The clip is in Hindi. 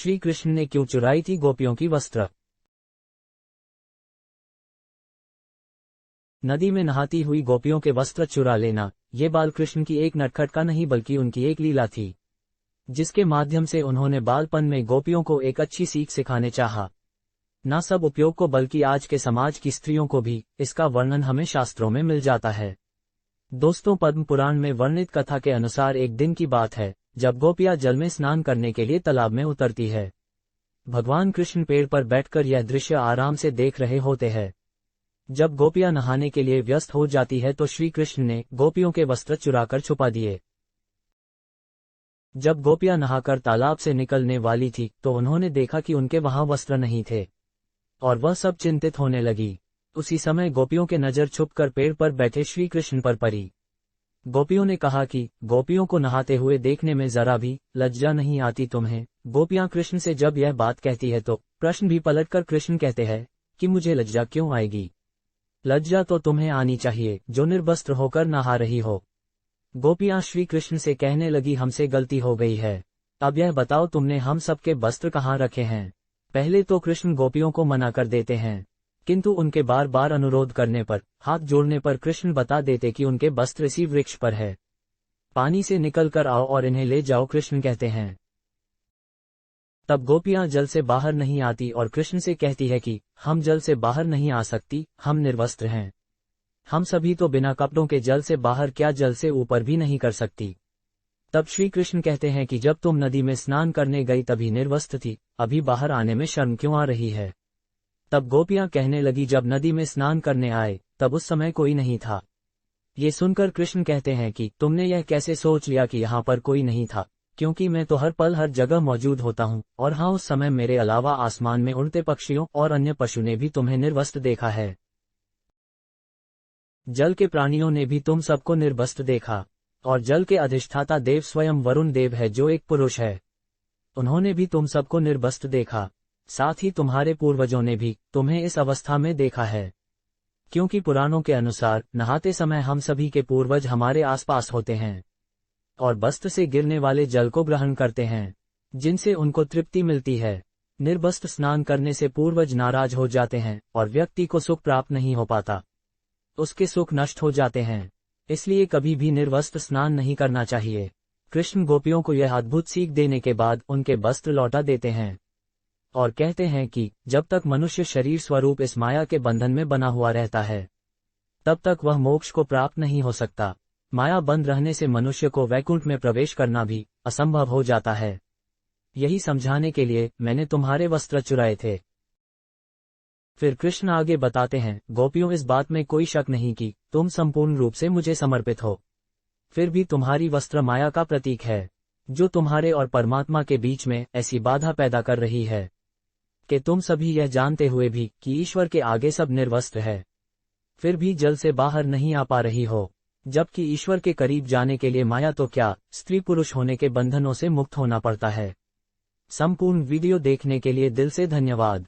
श्री कृष्ण ने क्यों चुराई थी गोपियों की वस्त्र। नदी में नहाती हुई गोपियों के वस्त्र चुरा लेना, ये बालकृष्ण की एक नटखट का नहीं बल्कि उनकी एक लीला थी, जिसके माध्यम से उन्होंने बालपन में गोपियों को एक अच्छी सीख सिखाने चाहा। न सब उपयोग को बल्कि आज के समाज की स्त्रियों को भी, इसका वर्णन हमें शास्त्रों में मिल जाता है। दोस्तों, पद्म पुराण में वर्णित कथा के अनुसार एक दिन की बात है, जब गोपियां जल में स्नान करने के लिए तालाब में उतरती है। भगवान कृष्ण पेड़ पर बैठकर यह दृश्य आराम से देख रहे होते हैं। जब गोपियां नहाने के लिए व्यस्त हो जाती है तो श्री कृष्ण ने गोपियों के वस्त्र चुराकर छुपा दिए। जब गोपियां नहाकर तालाब से निकलने वाली थी तो उन्होंने देखा कि उनके वहां वस्त्र नहीं थे, और वह सब चिंतित होने लगी। उसी समय गोपियों के नजर छुपकर पेड़ पर बैठे श्री कृष्ण पर पड़ी। गोपियों ने कहा कि गोपियों को नहाते हुए देखने में जरा भी लज्जा नहीं आती तुम्हें। गोपियां कृष्ण से जब यह बात कहती है तो प्रश्न भी पलटकर कृष्ण कहते हैं कि मुझे लज्जा क्यों आएगी। लज्जा तो तुम्हें आनी चाहिए जो निर्वस्त्र होकर नहा रही हो। गोपियां श्री कृष्ण से कहने लगी, हमसे गलती हो गई है, अब यह बताओ तुमने हम सबके वस्त्र कहाँ रखे हैं। पहले तो कृष्ण गोपियों को मना कर देते हैं, किंतु उनके बार बार अनुरोध करने पर, हाथ जोड़ने पर कृष्ण बता देते कि उनके वस्त्र इसी वृक्ष पर है, पानी से निकल कर आओ और इन्हें ले जाओ, कृष्ण कहते हैं। तब गोपियां जल से बाहर नहीं आती और कृष्ण से कहती है कि हम जल से बाहर नहीं आ सकती, हम निर्वस्त्र हैं। हम सभी तो बिना कपड़ों के जल से बाहर क्या जल से ऊपर भी नहीं कर सकती। तब श्री कृष्ण कहते हैं कि जब तुम नदी में स्नान करने गई तभी निर्वस्त्र थी, अभी बाहर आने में शर्म क्यों आ रही है। तब गोपियां कहने लगी, जब नदी में स्नान करने आए तब उस समय कोई नहीं था। ये सुनकर कृष्ण कहते हैं कि तुमने यह कैसे सोच लिया कि यहाँ पर कोई नहीं था, क्योंकि मैं तो हर पल हर जगह मौजूद होता हूँ, और हाँ, उस समय मेरे अलावा आसमान में उड़ते पक्षियों और अन्य पशु ने भी तुम्हें निर्वस्त्र देखा है। जल के प्राणियों ने भी तुम सबको निर्वस्त्र देखा, और जल के अधिष्ठाता देव स्वयं वरुण देव है जो एक पुरुष है, उन्होंने भी तुम सबको निर्वस्त्र देखा। साथ ही तुम्हारे पूर्वजों ने भी तुम्हें इस अवस्था में देखा है, क्योंकि पुराणों के अनुसार नहाते समय हम सभी के पूर्वज हमारे आसपास होते हैं और वस्त्र से गिरने वाले जल को ग्रहण करते हैं, जिनसे उनको तृप्ति मिलती है। निर्वस्त्र स्नान करने से पूर्वज नाराज हो जाते हैं और व्यक्ति को सुख प्राप्त नहीं हो पाता, उसके सुख नष्ट हो जाते हैं, इसलिए कभी भी निर्वस्त्र स्नान नहीं करना चाहिए। कृष्ण गोपियों को यह अद्भुत सीख देने के बाद उनके वस्त्र लौटा देते हैं और कहते हैं कि जब तक मनुष्य शरीर स्वरूप इस माया के बंधन में बना हुआ रहता है, तब तक वह मोक्ष को प्राप्त नहीं हो सकता। माया बंद रहने से मनुष्य को वैकुंठ में प्रवेश करना भी असंभव हो जाता है। यही समझाने के लिए मैंने तुम्हारे वस्त्र चुराए थे। फिर कृष्ण आगे बताते हैं, गोपियों, इस बात में कोई शक नहीं कि तुम संपूर्ण रूप से मुझे समर्पित हो, फिर भी तुम्हारी वस्त्र माया का प्रतीक है, जो तुम्हारे और परमात्मा के बीच में ऐसी बाधा पैदा कर रही है कि तुम सभी यह जानते हुए भी कि ईश्वर के आगे सब निर्वस्त्र है, फिर भी जल से बाहर नहीं आ पा रही हो, जबकि ईश्वर के करीब जाने के लिए माया तो क्या, स्त्री पुरुष होने के बंधनों से मुक्त होना पड़ता है। संपूर्ण वीडियो देखने के लिए दिल से धन्यवाद।